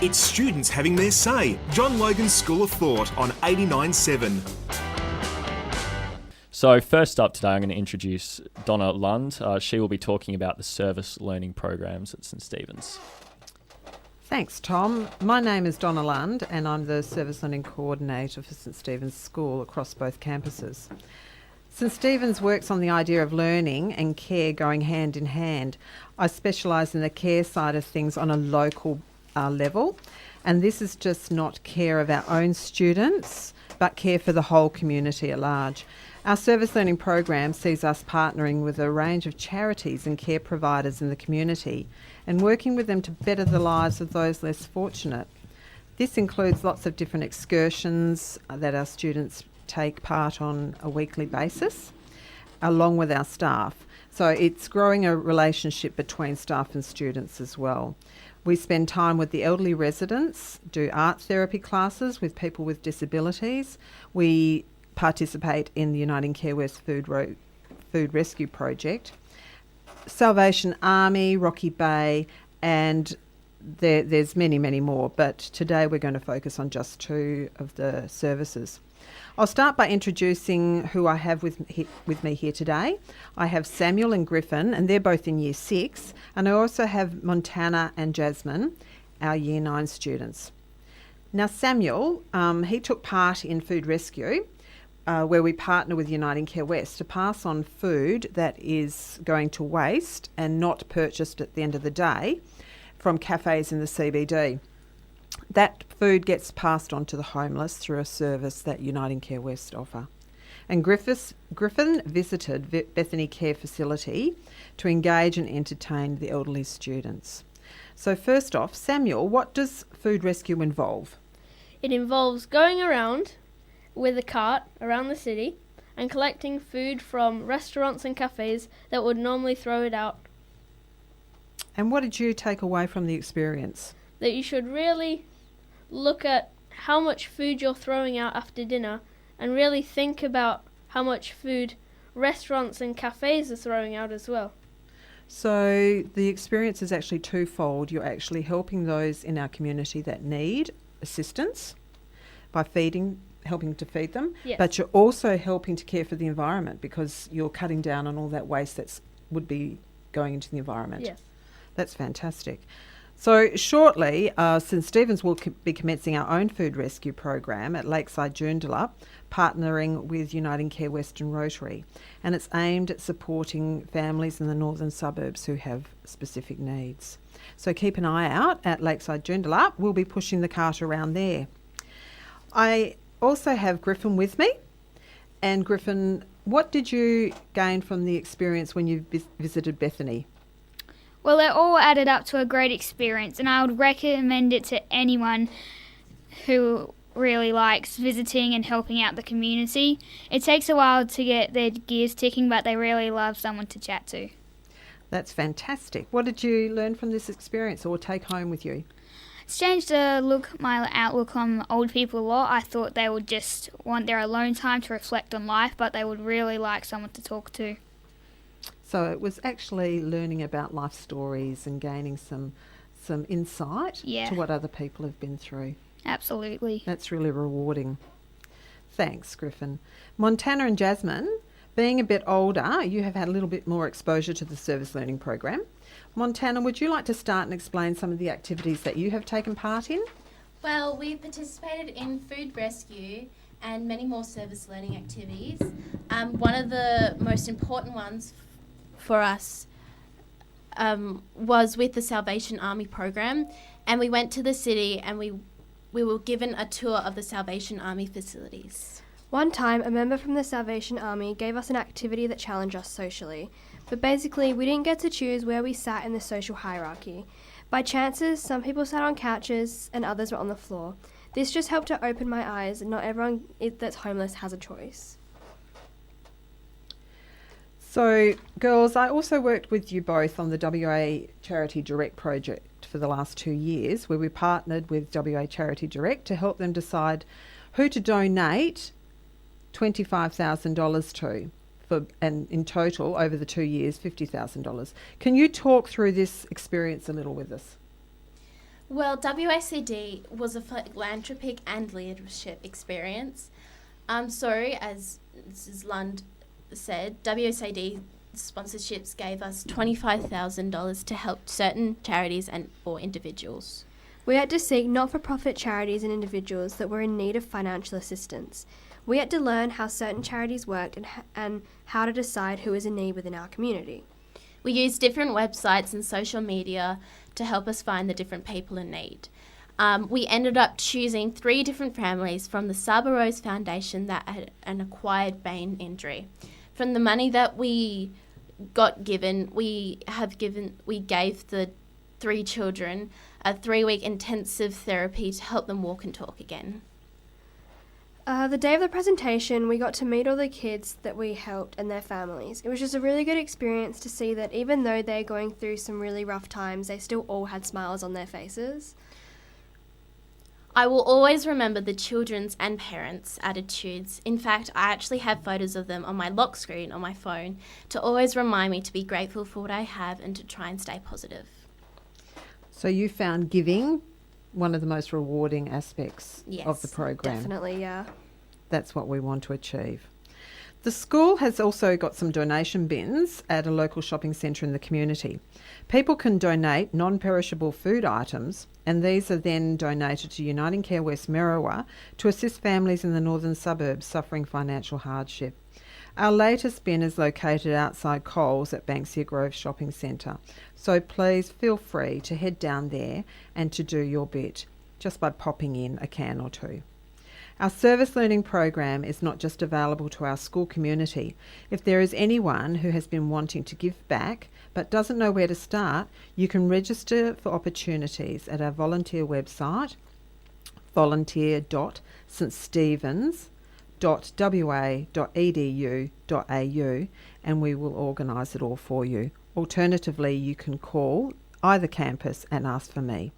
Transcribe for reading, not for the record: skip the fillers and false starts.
It's students having their say. John Logan's School of Thought on 89.7. So first up today, I'm going to introduce Donna Lund. She will be talking about the service learning programs at St Stephen's. Thanks, Tom. My name is Donna Lund and I'm the Service Learning Coordinator for St Stephen's School across both campuses. St Stephen's works on the idea of learning and care going hand in hand. I specialise in the care side of things on a local level, and this is just not care of our own students, but care for the whole community at large. Our service learning program sees us partnering with a range of charities and care providers in the community and working with them to better the lives of those less fortunate. This includes lots of different excursions that our students take part on a weekly basis, along with our staff. So it's growing a relationship between staff and students as well. We spend time with the elderly residents, do art therapy classes with people with disabilities. We participate in the Uniting Care West Food Rescue Project, Salvation Army, Rocky Bay, and there's many, many more, but today we're going to focus on just two of the services. I'll start by introducing who I have with me here today. I have Samuel and Griffin, and they're both in Year 6, and I also have Montana and Jasmine, our Year 9 students. Now Samuel, he took part in Food Rescue, where we partner with Uniting Care West to pass on food that is going to waste and not purchased at the end of the day from cafes in the CBD. That food gets passed on to the homeless through a service that Uniting Care West offer. And Griffin visited Bethany Care Facility to engage and entertain the elderly students. So first off, Samuel, what does Food Rescue involve? It involves going around with a cart around the city and collecting food from restaurants and cafes that would normally throw it out. And what did you take away from the experience? That you should really look at how much food you're throwing out after dinner and really think about how much food restaurants and cafes are throwing out as well. So the experience is actually twofold. You're actually helping those in our community that need assistance by helping to feed them, yes. But you're also helping to care for the environment because you're cutting down on all that waste that would be going into the environment. Yes. That's fantastic. So shortly, St Stephen's will be commencing our own food rescue program at Lakeside Joondalup, partnering with Uniting Care West and Rotary, and it's aimed at supporting families in the northern suburbs who have specific needs. So keep an eye out at Lakeside Joondalup. We'll be pushing the cart around there. I also have Griffin with me. And Griffin, what did you gain from the experience when you visited Bethany? Well, it all added up to a great experience, and I would recommend it to anyone who really likes visiting and helping out the community. It takes a while to get their gears ticking, but they really love someone to chat to. That's fantastic. What did you learn from this experience or take home with you? It's changed my outlook on old people a lot. I thought they would just want their alone time to reflect on life, but they would really like someone to talk to. So it was actually learning about life stories and gaining some insight to what other people have been through. Absolutely. That's really rewarding. Thanks, Griffin. Montana and Jasmine, being a bit older, you have had a little bit more exposure to the service learning program. Montana, would you like to start and explain some of the activities that you have taken part in? Well, we participated in Food Rescue and many more service learning activities. One of the most important ones for us was with the Salvation Army program, and we went to the city and we were given a tour of the Salvation Army facilities. One time, a member from the Salvation Army gave us an activity that challenged us socially, but basically we didn't get to choose where we sat in the social hierarchy. By chances, some people sat on couches and others were on the floor. This just helped to open my eyes, and not everyone that's homeless has a choice. So, girls, I also worked with you both on the WA Charity Direct project for the last 2 years, where we partnered with WA Charity Direct to help them decide who to donate $25,000 to, and in total, over the 2 years, $50,000. Can you talk through this experience a little with us? Well, WACD was a philanthropic and leadership experience. So, as Mrs. Lund said, WACD sponsorships gave us $25,000 to help certain charities and or individuals. We had to seek not-for-profit charities and individuals that were in need of financial assistance. We had to learn how certain charities worked and how to decide who is in need within our community. We used different websites and social media to help us find the different people in need. We ended up choosing 3 different families from the Saba Rose Foundation that had an acquired brain injury. From the money that we got given, we gave the 3 children a 3-week intensive therapy to help them walk and talk again. The day of the presentation, we got to meet all the kids that we helped and their families. It was just a really good experience to see that even though they're going through some really rough times, they still all had smiles on their faces. I will always remember the children's and parents' attitudes. In fact, I actually have photos of them on my lock screen on my phone to always remind me to be grateful for what I have and to try and stay positive. So you found giving one of the most rewarding aspects Yes, of the program. Definitely, yeah. That's what we want to achieve. The school has also got some donation bins at a local shopping centre in the community. People can donate non-perishable food items, and these are then donated to Uniting Care West Merriwa to assist families in the northern suburbs suffering financial hardship. Our latest bin is located outside Coles at Banksia Grove Shopping Centre, so please feel free to head down there and to do your bit, just by popping in a can or 2. Our service learning program is not just available to our school community. If there is anyone who has been wanting to give back but doesn't know where to start, you can register for opportunities at our volunteer website, volunteer.stevens.wa.edu.au, and we will organise it all for you. Alternatively, you can call either campus and ask for me.